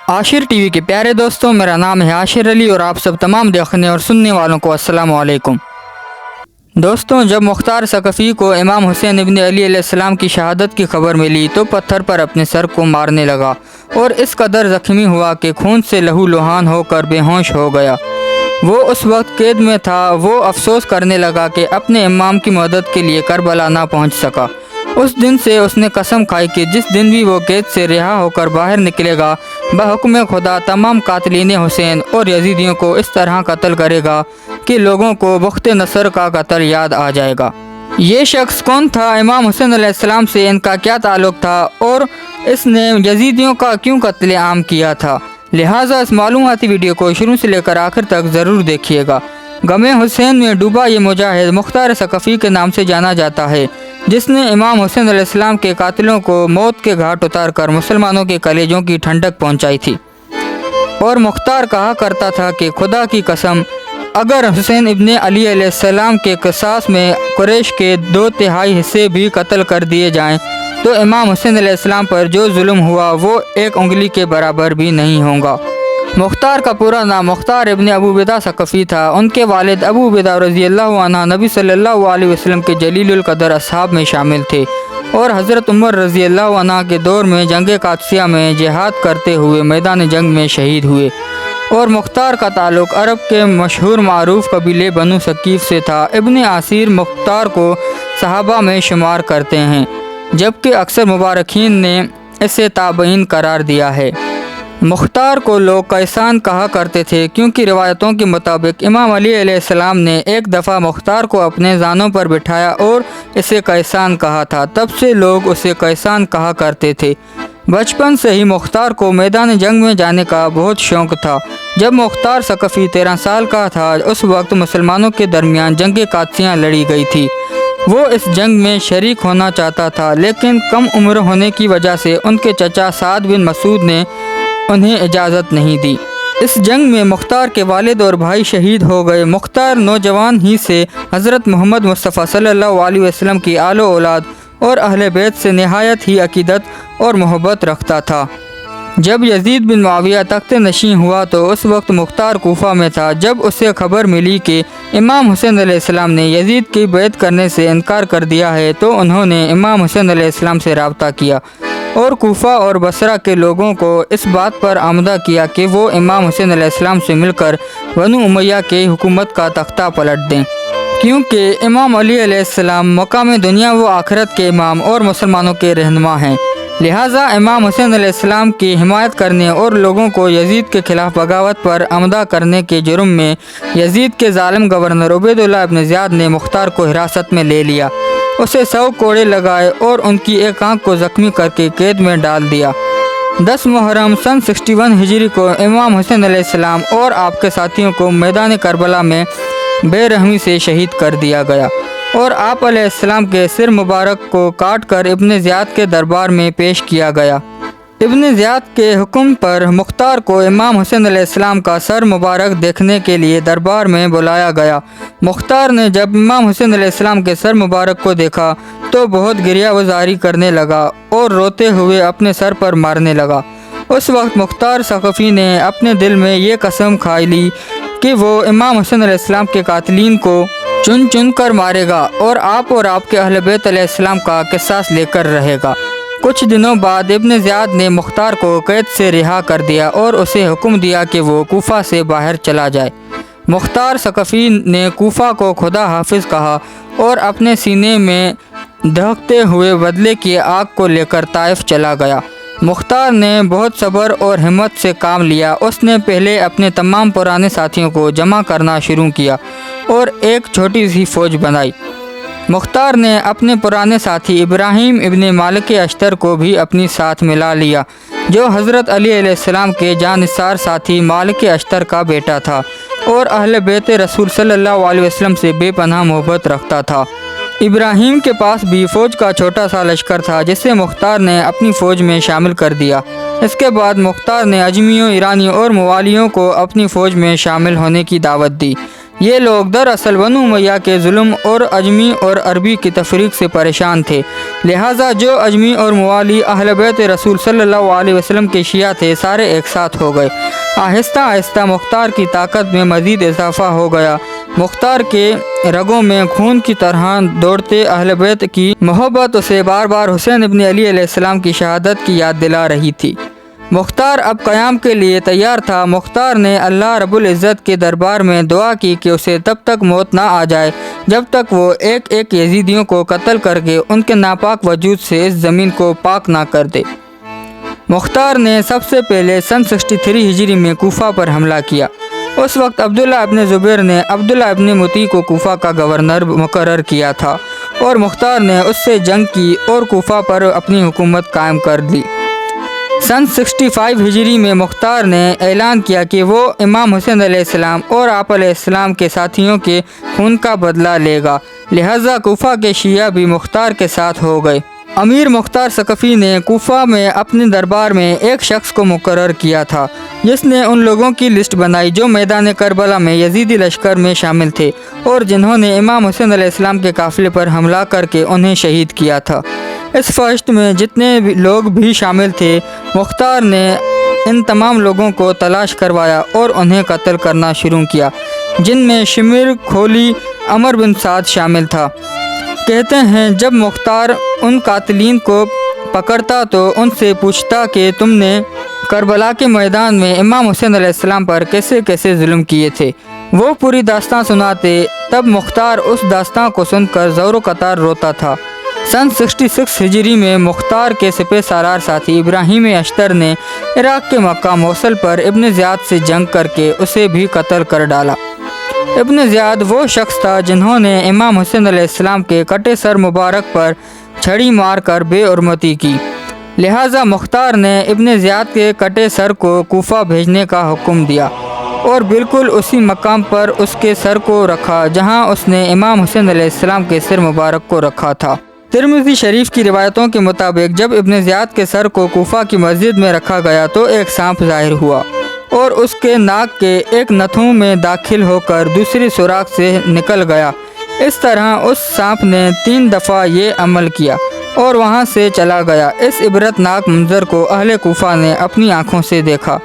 Ashir TV के प्यारे दोस्तों, मेरा नाम है आशिर अली और आप सब तमाम देखने और सुनने वालों को अस्सलाम वालेकुम। दोस्तों, जब मुख्तार सकफ़ी को इमाम हुसैन इब्न अली अलैहिस्सलाम की शहादत की खबर मिली तो पत्थर पर अपने सर को मारने लगा और इस कदर ज़ख्मी हुआ कि खून से लहू लुहान होकर बेहोश हो गया। वो उस वक्त कैद में था। वो अफसोस करने लगा कि अपने इमाम की मदद के लिए करबला ना पहुंच सका। उस दिन से उसने कसम खाई कि जिस दिन भी वो कैद से रिहा होकर बाहर निकलेगा, बहुक्म खुदा तमाम कातिलीन हुसैन और यजीदियों को इस तरह कत्ल करेगा कि लोगों को वक्त नसर का कत्ल याद आ जाएगा। ये शख्स कौन था, इमाम हुसैन अलैहिस्सलाम से इनका क्या ताल्लुक़ था और इसने यजीदियों का क्यों कत्ल आम किया था, लिहाजा इस मालूमाती वीडियो को शुरू से लेकर आखिर तक ज़रूर देखिएगा। गमे हुसैन में डूबा ये मुजाहिद मुख्तार सकफ़ी के नाम से जाना जाता है, जिसने इमाम हुसैन अलैहिस्सलाम के कातिलों को मौत के घाट उतारकर मुसलमानों के कलेजों की ठंडक पहुंचाई थी। और मुख्तार कहा करता था कि खुदा की कसम, अगर हुसैन इब्न अली अलैहिस्सलाम के क़िसास में कुरैश के 2/3 हिस्से भी कत्ल कर दिए जाएं तो इमाम हुसैन अलैहिस्सलाम पर जो जुल्म हुआ वो एक उंगली के बराबर भी नहीं होगा। मुख्तार का पूरा नाम मुख्तार इब्न अबू उबैदा सकफ़ी था। उनके वालिद अबू उबैदा रज़ियल्लाहु अन्हु नबी सल्लल्लाहु अलैहि वसल्लम के जलीलुल क़दर असहाब में शामिल थे और हज़रत उमर रज़ियल्लाहु अन्हा के दौर में जंग कादसिया में जिहाद करते हुए मैदान जंग में शहीद हुए। और मुख्तार का ताल्लुक़ अरब के मशहूर मारूफ कबीले बनु सकीफ़ से था। इब्न आसिर मुख्तार को सहाबा में शुमार करते हैं, जबकि अक्सर मुबारकीन ने इसे ताबईन करार दिया है। मुख्तार को लोग कैसान कहा करते थे क्योंकि रिवायतों के मुताबिक इमाम अली अलैहिस्सलाम ने एक दफ़ा मुख्तार को अपने जानों पर बिठाया और इसे कैसान कहा था। तब से लोग उसे कैसान कहा करते थे। बचपन से ही मुख्तार को मैदान जंग में जाने का बहुत शौक़ था। जब मुख्तार सकफ़ी 13 साल का था, उस वक्त मुसलमानों के दरमियान जंग कादसिया लड़ी गई थी। वो इस जंग में शरीक होना चाहता था, लेकिन कम उम्र होने की वजह से उनके चचा साद बिन मसूद ने उन्हें इजाज़त नहीं दी। इस जंग में मुख्तार के वालिद और भाई शहीद हो गए। मुख्तार नौजवान ही से हज़रत मोहम्मद मुस्तफ़ा सल्लल्लाहु अलैहि वसल्लम की आलो औलाद और अहले बैत से निहायत ही अकीदत और मोहब्बत रखता था। जब यजीद बिन मुआविया तख्त नशीं हुआ तो उस वक्त मुख्तार कूफा में था। जब उसे खबर मिली कि इमाम हुसैन अलैहिस्सलाम ने यजीद की बैत करने से इनकार कर दिया है तो उन्होंने इमाम हुसैन अलैहिस्सलाम से रब्ता किया और कूफा और बसरा के लोगों को इस बात पर आमदा किया कि वो इमाम हुसैन अलैहिस्सलाम से मिलकर बनु उमैया के हुकूमत का तख्ता पलट दें, क्योंकि इमाम अली अलैहिस्सलाम मकाम दुनिया व आखिरत के इमाम और मुसलमानों के रहनुमा हैं। लिहाजा इमाम हुसैन अलैहिस्सलाम की हिमायत करने और लोगों को यजीद के ख़िलाफ़ बगावत पर आमदा करने के जुर्म में यजीद के ज़ालिम गवर्नर उबैदुल्लाह इब्न ज़ियाद ने मुख्तार को हिरासत में ले लिया, उसे 100 कोड़े लगाए और उनकी एक आँख को ज़ख्मी करके कैद में डाल दिया। 10 मुहर्रम सन 61 हिजरी को इमाम हुसैन अलैहिस्सलाम और आपके साथियों को मैदान करबला में बेरहमी से शहीद कर दिया गया और आप अलैहिस्सलाम के सिर मुबारक को काट कर इब्न ज़ियाद के दरबार में पेश किया गया। इब्न ज़ियाद के हुक्म पर मुख्तार को इमाम हुसैन अलैहिस्सलाम का सर मुबारक देखने के लिए दरबार में बुलाया गया। मुख्तार ने जब इमाम हुसैन अलैहिस्सलाम के सर मुबारक को देखा तो बहुत गिरिया वजारी करने लगा और रोते हुए अपने सर पर मारने लगा। उस वक्त मुख्तार सकफ़ी ने अपने दिल में ये कसम खाई ली कि वो इमाम हुसैन अलैहिस्सलाम के कातिलीन को चुन चुन कर मारेगा और आपके अहले बैत अलैहिस्सलाम का क़िसास लेकर रहेगा। कुछ दिनों बाद इब्न ज़ियाद ने मुख्तार को कैद से रिहा कर दिया और उसे हुक्म दिया कि वो कूफा से बाहर चला जाए। मुख्तार सकफ़ी ने कूफा को खुदा हाफिज़ कहा और अपने सीने में दहकते हुए बदले की आग को लेकर ताइफ चला गया। मुख्तार ने बहुत सब्र और हिम्मत से काम लिया। उसने पहले अपने तमाम पुराने साथियों को जमा करना शुरू किया और एक छोटी सी फ़ौज बनाई। मुख्तार ने अपने पुराने साथी इब्राहिम इब्न मालिक अश्तर को भी अपनी साथ मिला लिया, जो हज़रत अली अलैहिस्सलाम के जानिसार साथी मालिक अश्तर का बेटा था और अहले बैत रसूल सल्लल्लाहु अलैहि वसल्लम से बेपनाह मोहब्बत रखता था। इब्राहिम के पास भी फ़ौज का छोटा सा लश्कर था, जिसे मुख्तार ने अपनी फ़ौज में शामिल कर दिया। इसके बाद मुख्तार ने अजमियों, ईरानियों और मवालियों को अपनी फ़ौज में शामिल होने की दावत दी। یہ لوگ دراصل بنو امیہ کے ظلم اور اجمی اور عربی کی تفریق سے پریشان تھے، لہٰذا جو اجمی اور موالی اہل بیت رسول صلی اللہ علیہ وسلم کے شیعہ تھے سارے ایک ساتھ ہو گئے۔ آہستہ آہستہ مختار کی طاقت میں مزید اضافہ ہو گیا۔ مختار کے رگوں میں خون کی طرح دوڑتے اہل بیت کی محبت اسے بار بار حسین ابن علی علیہ السلام کی شہادت کی یاد دلا رہی تھی۔ مختار اب قیام کے لیے تیار تھا۔ مختار نے اللہ رب العزت کے دربار میں دعا کی کہ اسے تب تک موت نہ آ جائے جب تک وہ ایک ایک یزیدیوں کو قتل کر کے ان کے ناپاک وجود سے اس زمین کو پاک نہ کر دے۔ مختار نے سب سے پہلے سن 63 ہجری میں کوفہ پر حملہ کیا۔ اس وقت عبداللہ ابن زبیر نے عبداللہ ابن مطیع کو کوفہ کا گورنر مقرر کیا تھا اور مختار نے اس سے جنگ کی اور کوفہ پر اپنی حکومت قائم کر دی۔ سن 65 ہجری میں مختار نے اعلان کیا کہ وہ امام حسین علیہ السلام اور آپ علیہ السلام کے ساتھیوں کے خون کا بدلہ لے گا، لہٰذا کوفہ کے شیعہ بھی مختار کے ساتھ ہو گئے۔ امیر مختار ثقفی نے کوفہ میں اپنے دربار میں ایک شخص کو مقرر کیا تھا جس نے ان لوگوں کی لسٹ بنائی جو میدان کربلا میں یزیدی لشکر میں شامل تھے اور جنہوں نے امام حسین علیہ السلام کے قافلے پر حملہ کر کے انہیں شہید کیا تھا۔ اس فہرست میں جتنے لوگ بھی شامل تھے، مختار نے ان تمام لوگوں کو تلاش کروایا اور انہیں قتل کرنا شروع کیا، جن میں شمر، کھولی، عمر بن سعد شامل تھا۔ کہتے ہیں جب مختار ان قاتلین کو پکڑتا تو ان سے پوچھتا کہ تم نے کربلا کے میدان میں امام حسین علیہ السلام پر کیسے کیسے ظلم کیے تھے۔ وہ پوری داستان سناتے، تب مختار اس داستان کو سن کر زور و قطار روتا تھا۔ سن 66 ہجری میں مختار کے سپہ سالار ساتھی ابراہیم اشتر نے عراق کے مکہ موصل پر ابن زیاد سے جنگ کر کے اسے بھی قتل کر ڈالا۔ ابن زیاد وہ شخص تھا جنہوں نے امام حسین علیہ السلام کے کٹے سر مبارک پر چھڑی مار کر بے حرمتی کی، لہٰذا مختار نے ابن زیاد کے کٹے سر کو کوفہ بھیجنے کا حکم دیا اور بالکل اسی مقام پر اس کے سر کو رکھا جہاں اس نے امام حسین علیہ السلام کے سر مبارک کو رکھا تھا۔ ترمذی شریف کی روایتوں کے مطابق جب ابن زیاد کے سر کو کوفہ کی مسجد میں رکھا گیا تو ایک سانپ ظاہر ہوا اور اس کے ناک کے ایک نتھوں میں داخل ہو کر دوسری سوراخ سے نکل گیا۔ اس طرح اس سانپ نے 3 دفعہ یہ عمل کیا اور وہاں سے چلا گیا۔ اس عبرت ناک منظر کو اہل کوفہ نے اپنی آنکھوں سے دیکھا۔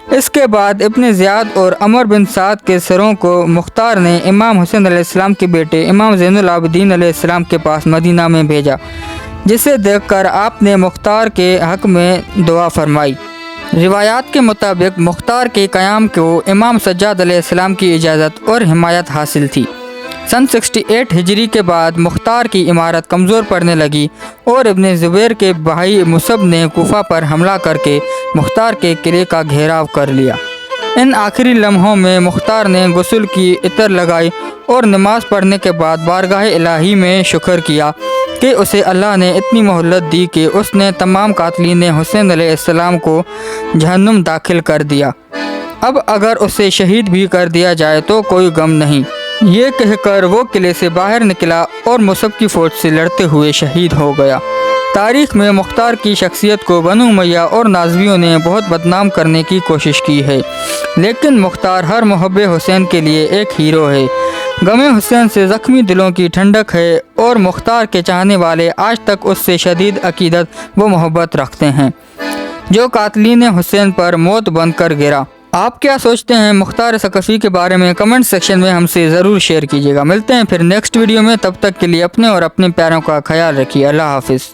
اس کے بعد ابن زیاد اور عمر بن سعد کے سروں کو مختار نے امام حسین علیہ السلام کے بیٹے امام زین العابدین علیہ السلام کے پاس مدینہ میں بھیجا، جسے دیکھ کر آپ نے مختار کے حق میں دعا فرمائی۔ روایات کے مطابق مختار کے قیام کو امام سجاد علیہ السلام کی اجازت اور حمایت حاصل تھی۔ سن 68 ہجری کے بعد مختار کی عمارت کمزور پڑنے لگی اور ابن زبیر کے بھائی مصعب نے کوفہ پر حملہ کر کے مختار کے قلعے کا گھیراؤ کر لیا۔ ان آخری لمحوں میں مختار نے غسل کی، عطر لگائی اور نماز پڑھنے کے بعد بارگاہ الہی میں شکر کیا کہ اسے اللہ نے اتنی مہلت دی کہ اس نے تمام قاتلین حسین علیہ السلام کو جہنم داخل کر دیا۔ اب اگر اسے شہید بھی کر دیا جائے تو کوئی غم نہیں۔ یہ کہہ کر وہ قلعے سے باہر نکلا اور مصعب کی فوج سے لڑتے ہوئے شہید ہو گیا۔ تاریخ میں مختار کی شخصیت کو بنو امیہ اور نازویوں نے بہت بدنام کرنے کی کوشش کی ہے، لیکن مختار ہر محب حسین کے لیے ایک ہیرو ہے۔ غم حسین سے زخمی دلوں کی ٹھنڈک ہے اور مختار کے چاہنے والے آج تک اس سے شدید عقیدت و محبت رکھتے ہیں جو قاتلین حسین پر موت بن کر گرا۔ آپ کیا سوچتے ہیں مختار ثقفی کے بارے میں؟ کمنٹ سیکشن میں ہم سے ضرور شیئر کیجیے گا۔ ملتے ہیں پھر نیکسٹ ویڈیو میں، تب تک کے لیے اپنے اور اپنے پیاروں کا خیال رکھیے۔ اللہ حافظ۔